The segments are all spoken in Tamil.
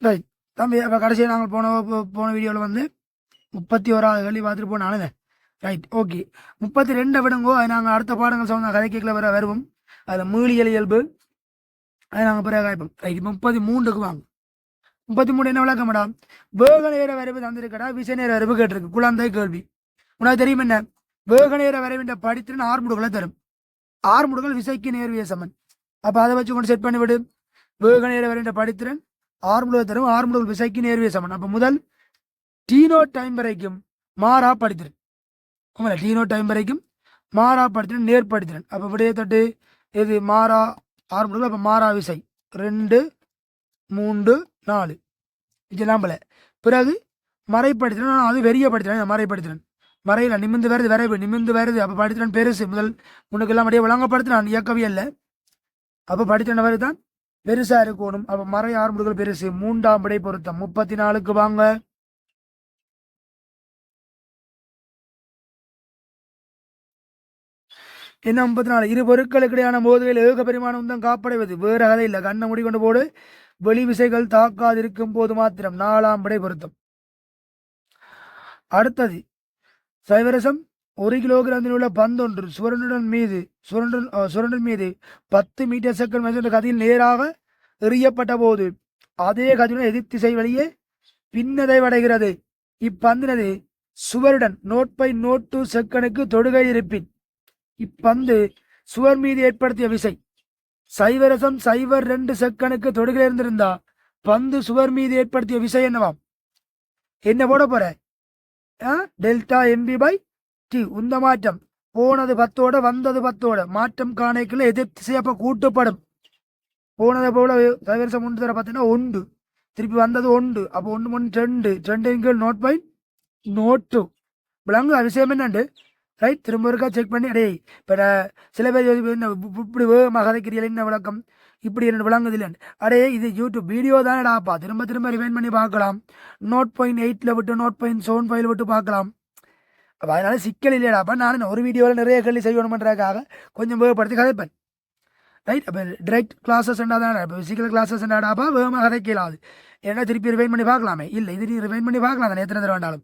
ரைட் தம்பி. அப்போ கடைசியாக நாங்கள் போன வீடியோவில் வந்து 31வது கேள்வி பார்த்துட்டு போனாலே. Right okay. 32 விடுங்கோ. அது நாங்கள் அடுத்த பாடங்கள் சொன்ன கதை கேட்கல வருவோம். அதில் மீளியல் இயல்பு அது நாங்கள் பிறகு காய்ப்போம். ரைட். 33க்கு வாங்க. 33 என்ன விளக்க மேடம்? வேக நேர வரைவு தந்திருக்கடா, விசை நேர வரைவு கேட்டிருக்கு. குழந்தை கேள்வி. உனக்கு தெரியும் என்ன? வேக நேர வரைவின்ற படித்திறன் 6 முடுகளை தரும். 6 முடுகள் விசைக்கு நேர்விய சமன். அப்போ அதை வச்சு கொண்டு செட் பண்ணிவிடு. வேக நேர வரைவின்ற படித்திறன் 6 முடுகள் தரும். 6 முடுகள் விசைக்கு நேர்விய சமன். அப்போ முதல் டீனோ டைம் வரைக்கும் மாறா படித்திறன். டீனோ டைம் வரைக்கும் மாறா படித்திறன் நேர்படுத்திறன். அப்போ விடைய தட்டு இது மாறா 6 முடுகள். அப்போ மாறா விசை 2 3 4 இதெல்லாம் போல. பிறகு மறைப்படுத்திறன், அது வெறிய படுத்திறன். மறைப்படுத்திறன் மறையில நிமிந்து வருது, வரைவு நிமிந்து வருது. அப்போ படித்திறன் பெருசு. முதல் முன்னுக்கெல்லாம் அப்படியே விளங்கப்படுத்தினான், இயக்கவே இல்லை. அப்போ படித்திறன் வருதான் பெருசா இருக்கணும். அப்போ மறை 6 முடுகள் பெருசு. 3ஆம் விடை பொருத்தம். 34க்கு வாங்க. என்ன 34? இரு பொருட்களுக்கு இடையான மோதுகையில் ஏக பெருமான உந்தம் காப்படைவது. வேறு கதை இல்லை. கண்ணை முடிக்கொண்டு போடு. வெளி விசைகள் தாக்காதிருக்கும் போது மாத்திரம். 4ஆம் விடை பொருத்தம். அடுத்தது சைவரசம் 1 கிலோகிராமில் உள்ள பந்தொன்று சுரண்டுடன் மீது 10 மீட்டர் செகண்ட் என்ற கதியில் நேராக எறியப்பட்ட போது அதே கதியுடன் எதிர் திசை வழியே பின்னடைவடைகிறது. இப்பந்தினது சுவருடன் நோட் பை நோட் 2 செகண்டுக்கு தொடுகை இருப்பின் இப்பந்து சுவர் மீது ஏற்படுத்திய விசை சைவரசம் 0.2 செகண்டுக்கு தொடுகை இருந்திருந்தா பந்து சுவர் மீது ஏற்படுத்திய விசை என்னவாம்? என்ன போட போற? Delta MP by T. உந்த மாற்றம் போனது 10ஓட வந்தது 10ஓட மாற்றம் காணைக்குள்ள எதிர் திசை அப்ப கூட்டப்படும். போனதை போல சைவரசம் 1 தர 10 1 திருப்பி வந்தது 1. அப்போ 1 2 2 நோட் பை நோட் 2 விளங்கு விஷயம் என்னண்டு. ரைட். திரும்ப இருக்கா செக் பண்ணி அடே இப்போ சில பேர் என்ன இப்படி வேகமாக கதைக்கிறீர்கள், என்ன விளக்கம் இப்படி என்ன விளங்குது இல்லைன்னு. அடே இது யூடியூப் வீடியோ தானேடாப்பா, திரும்ப திரும்ப ரிவைண்ட் பண்ணி பார்க்கலாம். நோட் 8 விட்டு நோட் 7 விட்டு பார்க்கலாம். அப்போ அதனால சிக்கல் இல்லையாடாப்பா. நான் ஒரு வீடியோவில் நிறைய கேள்வி செய்யணுமன்றதுக்காக கொஞ்சம் வேகப்படுத்தி கதைப்பேன். ரைட். அப்போ டிரெக்ட் கிளாஸஸ் என்னதான் இப்போ பிசிக்கல் கிளாஸஸ் என்னடாப்பா வேகமாக கதைக்கலாது. ஏன்னா திருப்பி ரிவைண்ட் பண்ணி பார்க்கலாமே. இல்லை இது நீ ரிவைண்ட் பண்ணி பார்க்கலாம் தானே எத்தனை தடவை வேண்டாலும்.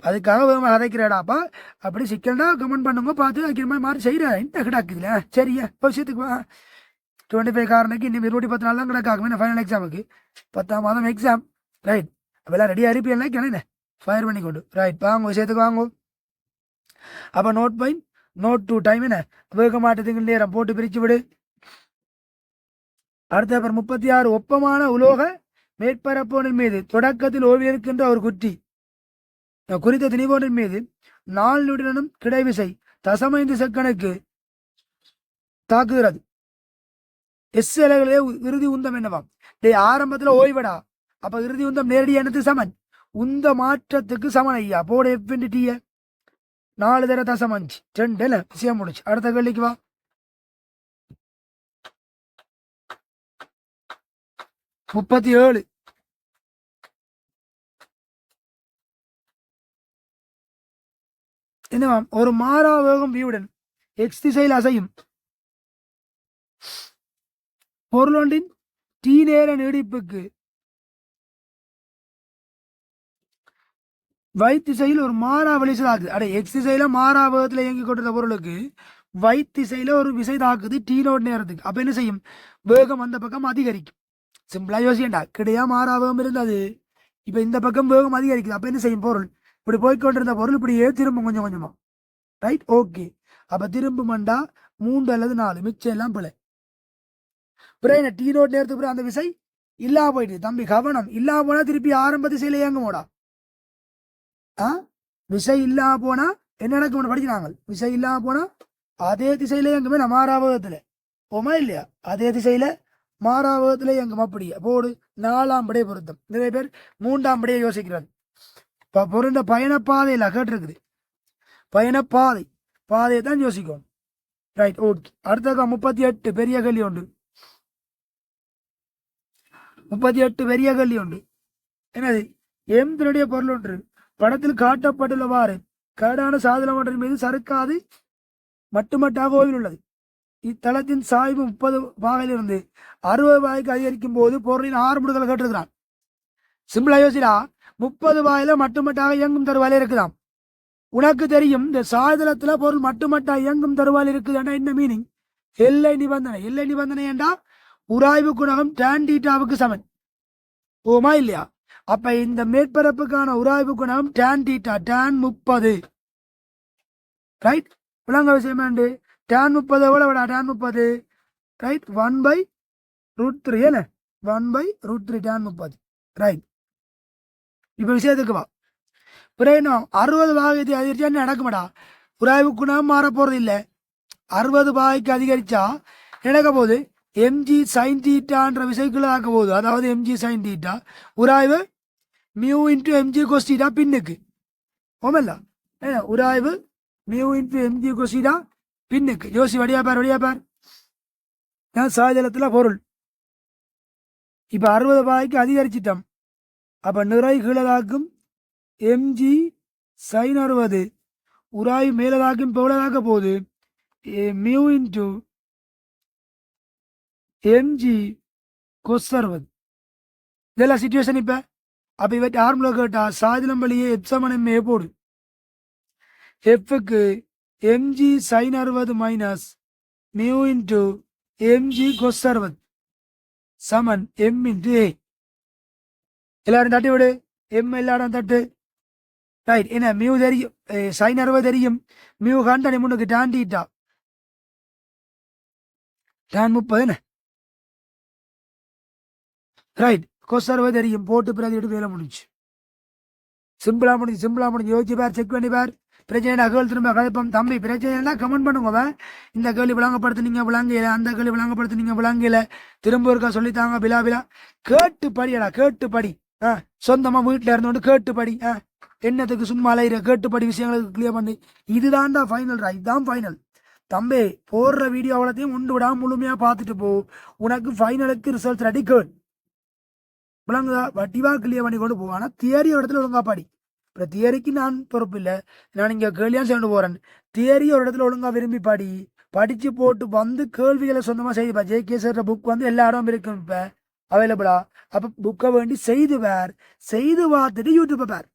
அதுக்காக வேகமாக கதைக்கிறடாப்பா. அப்படி சிக்கல்னா கமெண்ட் பண்ணுங்க, பார்த்து வைக்கிற மாதிரி மாறி செய்கிறேன். என்ன கிடக்குதுல சரியா இப்போ விஷயத்துக்கு 25 காரனுக்கு இன்னும் 210 நாள் தான் கிடக்காகும் ஃபைனல் எக்ஸாமுக்கு. 10ஆம் மாதம் எக்ஸாம். ரைட். அப்பெல்லாம் ரெடியாக இருப்பீங்களா கிளம்புனே ஃபயர் பண்ணி கொண்டு. ரைட். வாங்க விஷயத்துக்கு வாங்க. அப்போ நோட் 2 டைம் என்ன வேக மாட்டதுக்கு நேரம் போட்டு பிரித்து விடு. அடுத்த அப்புறம் 36 ஒப்பமான உலோக மேற்பரப்போனின் மீது தொடக்கத்தில் ஓய்வில் இருக்கின்ற ஒரு குற்றி குறித்த திணிவோனின் மீது 4 நிமிடனும் கிடைவிசை 0.5 செகண்டுக்கு தாக்குகிறது. எஸ் அலைகளே இறுதி உந்தம் என்னவாம்? ஆரம்பத்துல ஓய்வடா. அப்ப இறுதி உந்தம் நேரடியானது சமன் உந்த மாற்றத்துக்கு சமன் ஐயா. போட எஃப்டிய 4 தர 0.5 2 விஷயம் முடிச்சு. அடுத்த கேள்விக்கு வா. 37 என்னவாம்? ஒரு மாறா வேகம் வியுடன் எக்ஸ் திசையில் அசையும் பொருளொன்றின் டி நேர நீடிப்புக்கு வை திசையில் ஒரு மாறா விசை தாக்குது. அடே எக்ஸ் திசையில மாறா வேகத்துல இயங்கி கொண்டிருந்த பொருளுக்கு வை திசையில ஒரு விசை தாக்குது டி நோட் நேரத்துக்கு. அப்ப என்ன செய்யும்? வேகம் அந்த பக்கம் அதிகரிக்கும். சிம்பிளா யோசிக்கண்டா. கிடையா மாறா வேகம் இருந்தது. இப்ப இந்த பக்கம் வேகம் அதிகரிக்குது. அப்ப என்ன செய்யும்? பொருள் இப்படி போய்கொண்டிருந்த பொருள் இப்படியே திரும்ப கொஞ்சம் கொஞ்சமா. ரைட். ஓகே. அப்ப திரும்புமண்டா 3 அல்லது 4 மிச்சம் எல்லாம் பிள்ளை. பிறகு டி நோட் நேரத்துக்கு அந்த விசை இல்லா போயிட்டு தம்பி கவனம். இல்லா போனா திருப்பி ஆரம்ப திசையில இயங்குமோடா. விசை இல்லா போனா என்ன நடக்கும் படிக்கிறாங்க. விசை இல்லா போனா அதே திசையில இயங்குமே மாறாவகத்துல போமா இல்லையா? அதே திசையில மாறாவகத்துல இயங்கும். அப்படியே போடு. 4ஆம் விடை பொருத்தம். நிறைய பேர் 3ஆம் விடையை யோசிக்கிறாங்க. பொருண்ட பயணப்பாதையில் கேட்டிருக்குது. பயணப்பாதை பாதையை தான் யோசிக்கணும். ரைட். ஓகே. அடுத்த 38 பெரிய கேள்வி உண்டு. 38 பெரிய கேள்வி உண்டு. என்னது? எம்தனுடைய பொருள் ஒன்று படத்தில் காட்டப்பட்டுள்ளவாறு கரடான சாதனம் ஒன்றின் மீது சறுக்காது மட்டுமட்டாக ஓய்வில் உள்ளது. இத்தளத்தின் சாய்வு 30 பாகையிலிருந்து 60 பாகைக்கு அதிகரிக்கும் போது பொருளின் 6 முடுகளை கேட்டிருக்கிறான். சிம்பிளா யோசிடா 30 வாயில மட்டுமட்டாக இயங்கும் தருவாயில இருக்குதாம். உனக்கு தெரியும் இந்த சாதனத்துல பொருள் மட்டுமட்டா இயங்கும் தருவாயில் இருக்குதுன்னா என்ன மீனிங்? எல்லை நிபந்தனை. எல்லை நிபந்தனை என்றா உராய்வு குணகம் tan θ சமன். ஓமா இல்லையா? அப்ப இந்த மேற்பரப்புக்கான உராய்வு குணகம் tan θ tan 30. ரைட், விளங்க விஷயம் வேண்டு. tan 30 எவ்வளவு விடா? tan 30 ரைட் 1/√3 என்ன 1/√3 tan 30. ரைட், இப்ப விஷயத்துக்கு வா. பிறகு 60 பாகத்தை அதிகரிச்சா என்ன நடக்குமாடா? உராய்வு குணம் மாற போறது இல்லை. 60 பாகைக்கு அதிகரிச்சா நடக்க போகுது mg sin θன்ற விசைக்குள்ள ஆக்க போகுது. அதாவது mg sin θ உராய்வு மியூ இன்டு mg cos θ பின்னுக்கு. ஓமல்ல உராய்வு மியூ இன்டு mg cos θ பின்னுக்கு. யோசி வடியா பார். சாயதளத்துல பொருள் இப்ப 60 பாகைக்கு அதிகரிச்சிட்டோம். அப்ப நிறை கீழதாக்கும் mg sin 60 உராய்வு மேலதாக்கும் போலதாக்க போகுது மியூ இன்டு mg cos 60. இதெல்லாம் சிச்சுவேஷன். இப்ப அப்ப இவற்றை ஆர்முலா கேட்டா சாதிலம் வழியே எப்சமன் போடு. எஃப்க்கு mg sin 60 minus mu into mg cos 60 சமன் m இன்டு a. எல்லாரும் தட்டி விடு. m எல்லாரும் தட்டு. ரைட், என்ன மியூ தெரியும், sin 60 தெரியும். மியூ கண்டனி முன்னுக்கு tan θ tan 30 என்ன. ரைட், cos 60 தெரியும். போட்டு பிரதிட்டு வேலை முடிஞ்சு. சிம்பிளா முடிஞ்சு. யோசிச்சு பார், செக் பண்ணி பார். பிரச்சனை கேள்வி திரும்ப கதைப்போம். தம்பி பிரச்சனை கமெண்ட் பண்ணுங்க. இந்த கேள்வி விளங்கப்படுத்துனீங்க விளங்கல, அந்த கேள்வி விளங்கப்படுத்துனீங்க விளங்கல, திரும்ப இருக்கா சொல்லித்தாங்க. பிலா கேட்டு படியடா, கேட்டு படி. சொந்தமா வீட்டுல இருந்தோண்டு கேட்டு படி. என்னத்துக்கு சும்மா அலையிற? கேட்டு படி, விஷயங்களுக்கு கிளியர் பண்ணி. இதுதான்டா ஃபைனல்ரா, இதுதான் ஃபைனல். தம்பி போடுற வீடியோ அவ்வளோத்தையும் ஒன்று விடாம முழுமையா பார்த்துட்டு போ. உனக்கு ஃபைனலுக்கு ரிசல்ட் ரெடி கேள் விளங்குதா? வட்டிவா கிளியர் பண்ணி கொண்டு போவானா தியரி இடத்துல ஒழுங்கா படி. இப்போ தியரிக்கு நான் பொறுப்பு இல்லை, நான் இங்கே கேள்வியா சேர்ந்து போறேன். தியரி ஒரு இடத்துல ஒழுங்கா விரும்பி படி. படிச்சு போட்டு வந்து கேள்விகளை சொந்தமா செய்துப்பா. ஜேகே சார் புக் வந்து எல்லா இடம் இருக்கும் இப்ப அவைலபிளா. அப்ப புக்கை வேண்டி செய்து பார்த்துட்டு யூடியூப்பை பார்.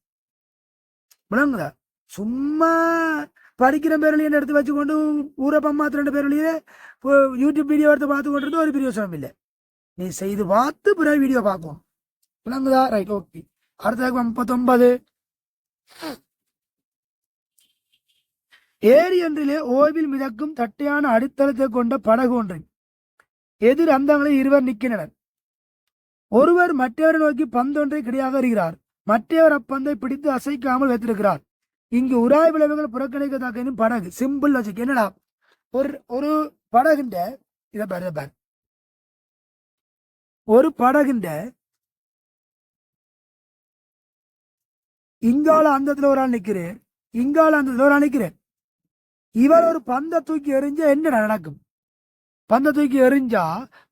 விளங்குதா? சும்மா படிக்கிற பேர்லையே எடுத்து வச்சுக்கொண்டு ஊரப்பம்மா 2 பேர்லையே யூடியூப் வீடியோ எடுத்து பார்த்து கொண்டு ஒரு பிரயோசனம் இல்லை. நீ செய்து பார்த்து பிறகு வீடியோ பார்ப்போம். விளங்குதா? Right, okay. அடுத்த 39. ஏரி ஒன்றிலே ஓய்வில் மிதக்கும் தட்டையான அடித்தளத்தை கொண்ட படகு ஒன்றின் எதிர் அந்தங்களில் 2 நிற்கின்றனர். ஒருவர் மற்றவரை நோக்கி பந்தொன்றை கிடையாக அறிகிறார். மற்றவர் அப்பந்தை பிடித்து அசைக்காமல் வைத்திருக்கிறார். இங்கு உராய் விளைவுகள் புறக்கணிக்கத்தக்க படகு. Simple logic. என்னடா, ஒரு படகுண்ட இதை பாரு. ஒரு படகுண்ட இங்கால அந்தத்துல ஒரு ஆள் நிக்கிறேன், இங்கால அந்தத்துல ஒரு ஆள் நிக்கிறேன். இவர் ஒரு பந்தை தூக்கி எறிஞ்சா என்ன நடக்கும்? பந்தை தூக்கி எறிஞ்சா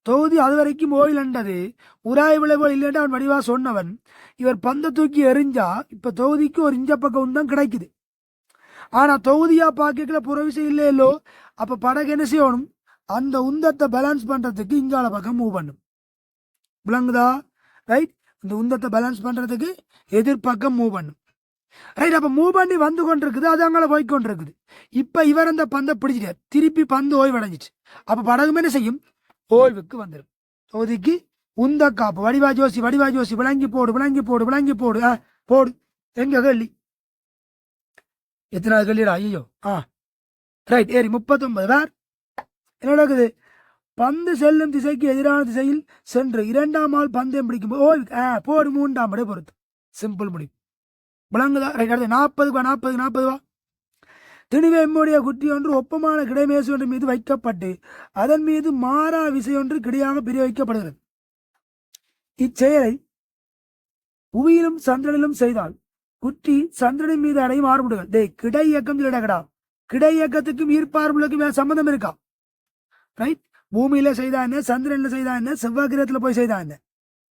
தொகுதி அது வரைக்கும் ஓயிலண்டது. உராய் விளைவுகள் இல்லைன்னு அவன் வடிவா சொன்னவன். இவர் பந்தை தூக்கி எறிஞ்சா இப்ப தொகுதிக்கு ஒரு இஞ்ச பக்கம் தான் கிடைக்குது. ஆனா தொகுதியா பாக்கல புறவிசை இல்லையோ. அப்ப படகு என்ன செய்யணும்? அந்த உந்தத்தை பேலன்ஸ் பண்றதுக்கு இங்கால பக்கம் மூவ் பண்ணும். விளங்குதா? ரைட், இந்த உந்தத்தை பேலன்ஸ் பண்றதுக்கு எதிர்பக்கம் மூவ் பண்ணும். ரைட், அப்ப மூவ் பண்ணி வந்து கொண்டிருக்குது, அது அங்கே போய் கொண்டிருக்குது. இப்ப இவர் அந்த பந்தை பிடிச்சிட்டார், திருப்பி பந்து ஓய்வடைஞ்சிச்சு. அப்ப படகு என்ன செய்யும்? ஓய்வுக்கு வந்துடும். தொகுதிக்கு உந்த காப்பு. வடிவா ஜோசி விளங்கி போடு. போடு. எங்க கேள்வி? எத்தனாவது கேள்விடா? ஐயோ. ரைட், ஏறி 39. வேற என்ன நடக்குது? பந்து செல்லும் திசைக்கு எதிரான திசையில் சென்று 2ஆம் ஆள் பந்தயம் பிடிக்கும் ஓய்வு போடு. 3ஆம் படை பொறுத்து. சிம்பிள் முடிவு. விளங்குதா? ரைட், அடுத்து 40 வா. திணிவெம்முடைய குட்டி ஒன்று ஒப்பமான கிடைமேசு ஒன்று மீது வைக்கப்பட்டு அதன் மீது மாறா விசை ஒன்று கிடையாக பிரயோகிக்கப்படுகிறது. இச்செயலை புவியிலும் சந்திரனிலும் செய்தால் குட்டி சந்திரனின் மீது அடையும் ஆர்முடுகள். கிடை இயக்கம் இல்லடா. கிடை இயக்கத்துக்கும் ஈர்ப்பார்முலுக்கும் வேற சம்பந்தம் இருக்கா? ரைட், பூமியில செய்தா என்ன, சந்திரன்ல செய்தா என்ன, செவ்வாய் கிரகத்துல போய் செய்தா என்ன?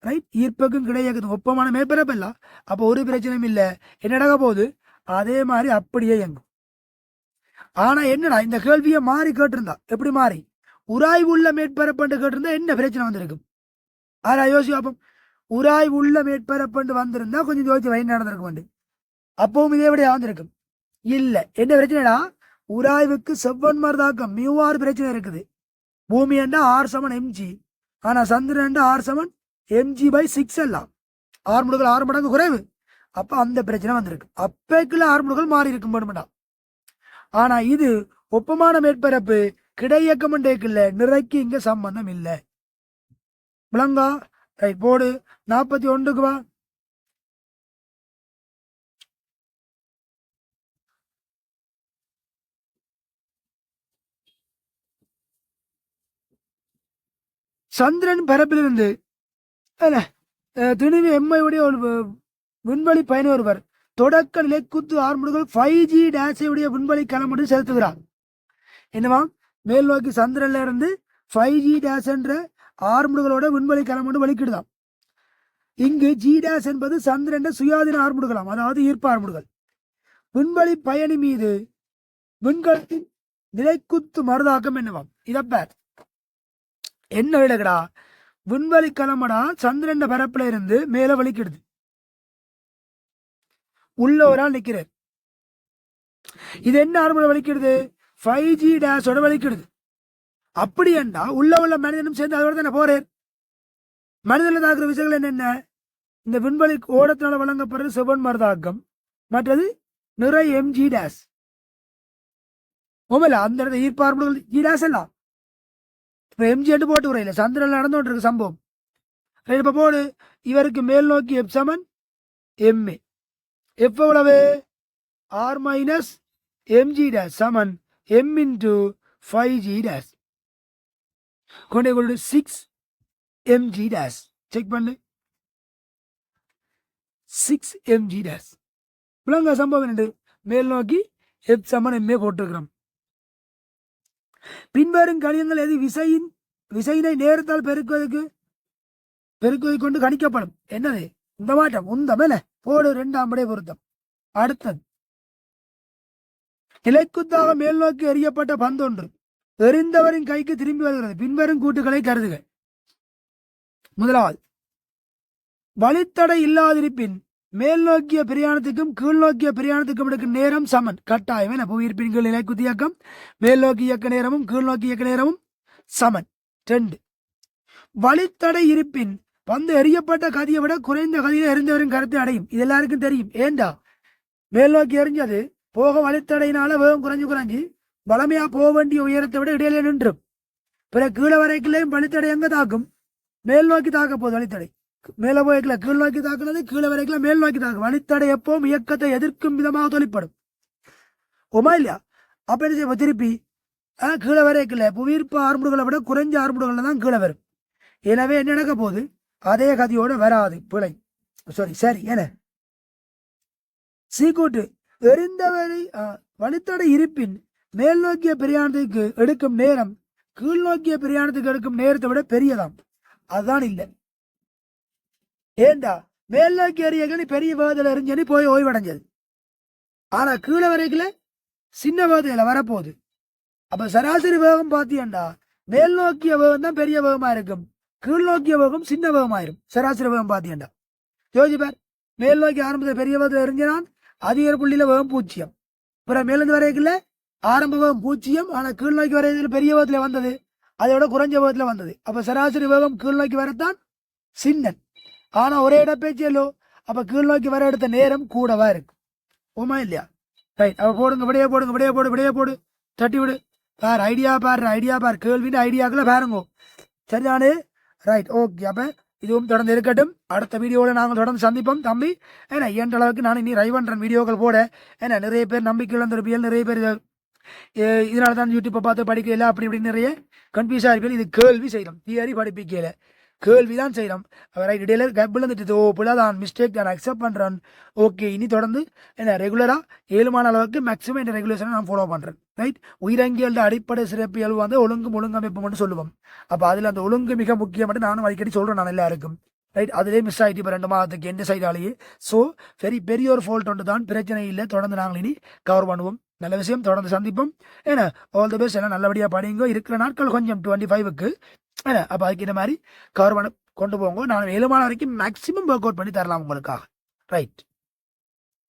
ரைட், ஈர்ப்புக்கும் கிடை இயக்கத்துக்கும் ஒப்பமான மேற்பரப்பல்ல. அப்போ ஒரு பிரச்சனையும் இல்லை. என்ன நடக்க போகுது? அதே மாதிரி அப்படியே இயங்கும். ஆனா என்னடா, இந்த கேள்வியை மாறி கேட்டிருந்தா எப்படி மாறி உராய்வுள்ள மேற்பரப்பு கேட்டிருந்தா என்ன பிரச்சனை வந்திருக்கும்? ஆனா யோசி பார்ப்போம். உராய்வு உள்ள மேற்பரப்பு வந்திருந்தா கொஞ்சம் யோசிச்சு வயது நடந்திருக்க வேண்டும். அப்பவும் இதே விட ஆந்திருக்கும். இல்லை, என்ன பிரச்சனைடா, உராய்வுக்கு செவ்வன் மாதிரி தாக்கம் மியூஆர் பிரச்சனை இருக்குது. பூமி என்றா R=mg, ஆனா சந்திரன் R=mg/6 எல்லாம். 6 மடங்கு 6 மடங்கு குறைவு. அப்ப அந்த பிரச்சனை வந்திருக்கு. அப்பேக்குள்ள 6 மடங்குகள் மாறி இருக்கும் வேணுமெண்டா. ஆனா இது ஒப்பமான மேற்பரப்பு கிடையக்கம் இல்ல, நிறைக்கு இங்க சம்பந்தம் இல்லை. விளங்கா? ரைட், போடு 41க்கு வா. சந்திரன் பரப்பிலிருந்து திணிவு எம்ஐயுடைய ஒரு விண்வெளி பயணி ஒருவர் தொடக்க நிலைக்குத்து 6 மடங்குகள் 5G டேஷையுடைய விண்வெளி களம் செலுத்துகிறார். என்னவா, மேல் நோக்கி சந்திரன்ல இருந்து 5G டேஷ் என்ற 6 மடங்குகளோட விண்வெளி களம் வலிக்கிடுதாம். இங்கு G டேஷ் என்பது சந்திரன் சுயாதீன 6 மடங்குகளாம், அதாவது ஈர்ப்பு 6 மடங்குகள். விண்வெளி பயணி மீது விண்கலத்தின் நிலைக்குத்து மறுதாக்கம் என்னவாம். இதப்ப என்ன விளக்கடா, விண்வெளி களமடா சந்திரன் பரப்புல இருந்து மேல வலிக்கிடுது. உள்ள ஒரு ஆள் நிக்கிறார். இது என்ன ஆர்முறை வலிக்கிறது, 5G டேஷோட வலிக்கிடுது. அப்படி என்றா உள்ள மனிதனும் சேர்ந்து அதோட தானே போறேன். மனிதனில் தாக்குற விஷயங்கள் என்னென்ன, இந்த விண்வெளி ஓடத்தினால வழங்கப்படுறது செவன் மருதாக்கம், மற்றது நிறை mg டேஷ். ஓமல அந்த இடத்துல ஈர்ப்பார்முகள் G டேஷ் எல்லாம் இப்ப mg என்று போட்டு உரையில சந்திரன் நடந்துட்டு இருக்கு சம்பவம். இப்ப போடு, இவருக்கு மேல் நோக்கி F = ma. F எவ்வளவு, R-mg dash சமன் m into 5G dash கொண்டே 6 mg dash. செக் பண்ணு, 6 mg dash. விளங்க சம்பவம் என்று மேல் நோக்கி F = ma போட்டிருக்கிறோம். பின்வரும் கணியங்கள் எது விசையினை நேரத்தால் பெருக்குவதற்கு கொண்டு கணிக்கப்படும். என்னது இந்த மாற்றம், உந்த மேல போடு 2ஆம் படை பொருத்தம். அடுத்தது, நிலைக்குத்தாக மேல் நோக்கி எறியப்பட்ட பந்தொன்று எறிந்தவரின் கைக்கு திரும்பி வருகிறது. பின்வரும் கூட்டுகளை கருதுக. முதலாவது, வழித்தடை இல்லாதிருப்பின் மேல் நோக்கிய பிரயாணத்துக்கும் கீழ் நோக்கிய பிரயாணத்துக்கும் எடுக்கும் நேரம் சமன். கட்டாயம் என புவியீர்ப்பின் கீழ் நிலைக்குத்து இயக்கம் மேல் நோக்கி இயக்க நேரமும் கீழ் நோக்கி இயக்க நேரமும் சமன். 2, வழித்தடை இருப்பின் பந்து எறியப்பட்ட கதியை விட குறைந்த கதியில் எறிந்தவரின் கருத்தை அடையும். இது எல்லாருக்கும் தெரியும். ஏண்டா, மேல் நோக்கி எறிஞ்சது போக வழித்தடையினால வேகம் குறைஞ்சு வளமையா போக வேண்டிய உயரத்தை விட இடையில நின்றும். பிறகு கீழே வரைக்குள்ளேயும் வழித்தடை எங்க தாக்கும், மேல் நோக்கி தாக்க போகுது. வழித்தடை மேல போய்க்கல கீழ் நோக்கி தாக்குனது, கீழே வரைக்குள்ள மேல் நோக்கி தாக்கும். வழித்தடை எப்பவும் இயக்கத்தை எதிர்க்கும் விதமாக தொழிற்படும். உமா இல்லையா? அப்ப என்ன செய்ய, திருப்பி கீழே வரைக்குள்ள புவியீர்ப்பு ஆர்முடுகளை விட குறைஞ்ச ஆர்முடுகள்ல தான் கீழே வரும். எனவே என்ன நடக்க போகுது, அதே கதியோட வராது. பிழை, சரி என சீக்கூட்டு எரிந்தவரை வழித்தடை இருப்பின் மேல் நோக்கிய பிரயாணத்துக்கு எடுக்கும் நேரம் கீழ் நோக்கிய பிரயாணத்துக்கு எடுக்கும் நேரத்தை விட பெரியதாம். அதுதான் இல்லை. ஏண்டா, மேல் நோக்கி எறியக்கணி பெரிய வேகத்தில் எரிஞ்சனி போய் ஓய்வடைஞ்சது. ஆனா கீழே வரைக்குல சின்ன வேகத்துல வரப்போகுது. அப்ப சராசரி வேகம் பாத்தியண்டா, மேல் நோக்கிய வேகம் தான் பெரிய வேகமா இருக்கும், கீழ் நோக்கிய வேகம் சின்ன வேகமாயிரும். சராசரி வேகம் பாத்தியண்டா யோசிப்பார். மேல் நோக்கி ஆரம்பத்தில் பெரிய வேகத்தில் எரிஞ்சான், அதிக புள்ளியில வேகம் 0. அப்புறம் மேலிருந்து வரைக்குள்ள ஆரம்ப வேகம் 0, ஆனா கீழ் நோக்கி வரையதுல பெரிய வேகத்துல வந்தது, அதோட குறைஞ்ச வேகத்துல வந்தது. அப்ப சராசரி வேகம் கீழ் நோக்கி வரத்தான் சின்னன், ஆனா ஒரே இட பேச்சோ. அப்ப கீழ் நோக்கி வர எடுத்த நேரம் கூடவா இருக்கு. உமா இல்லையா? ரைட், அப்ப போடுங்க, விடையே போடு, தட்டி விடு. பார், ஐடியா பார், கேள்வின்னு ஐடியாக்களை பாருங்க. சரிதானே? Right, okay. அப்ப இதுவும் தொடர்ந்து இருக்கட்டும். அடுத்த வீடியோவில் நாங்கள் தொடர்ந்து சந்திப்போம் தம்பி. ஏன்னா இயன்ற அளவுக்கு நான் இனி ட்ரை பண்ணுறேன் வீடியோக்கள் போட. ஏன்னா நிறைய பேர் நம்பிக்கை இழந்திருப்பியல், நிறைய பேர் இதனால தான் யூடியூப்பை பார்த்து படிக்கல அப்படி இப்படி நிறைய கன்ஃபியூஸாக இருப்பியல். இது கேள்வி செய்யணும், தியரி படிப்பிக்கல, கேள்விதான் செய்யறோம். ரைட், இடையில கேப் விழுந்துட்டு ஓ பிள்ளைதான் மிஸ்டேக் நான் அக்செப்ட் பண்றேன். ஓகே, இனி தொடர்ந்து என்ன ரெகுலரா 7 அளவுக்கு மேக்ஸிமம் இந்த ரெகுலேஷனை நான் ஃபாலோ பண்றேன். ரைட், உயிரங்கியல் அடிப்படை சிறப்பியல்பு வந்து ஒழுங்கமைப்பு மட்டும் சொல்லுவோம். அப்ப அதுல அந்த ஒழுங்கு மிக முக்கியம் மட்டும் நானும் அடிக்கடி சொல்றேன் நான் எல்லாருக்கும். ரைட், அதுலேயே மிஸ் ஆகிட்டு இப்போ 2 மாதத்துக்கு எந்த சைடாலேயே. ஸோ பெரிய ஒரு ஃபால்ட் ஒன்று தான், பிரச்சனை இல்லை. தொடர்ந்து நாங்கள் இனி கவர் பண்ணுவோம். நல்ல விஷயம், தொடர்ந்து சந்திப்போம். ஏன்னா ஆல் தி பெஸ்ட், எல்லாம் நல்லபடியாக படிங்க. இருக்கிற நாட்கள் கொஞ்சம் 25க்கு. அப்போ அதுக்கு இந்த மாதிரி கவர் பண்ண கொண்டு போங்க. நான் 7 வரைக்கும் மேக்ஸிமம் ஒர்க் அவுட் பண்ணி தரலாம் உங்களுக்காக. ரைட்.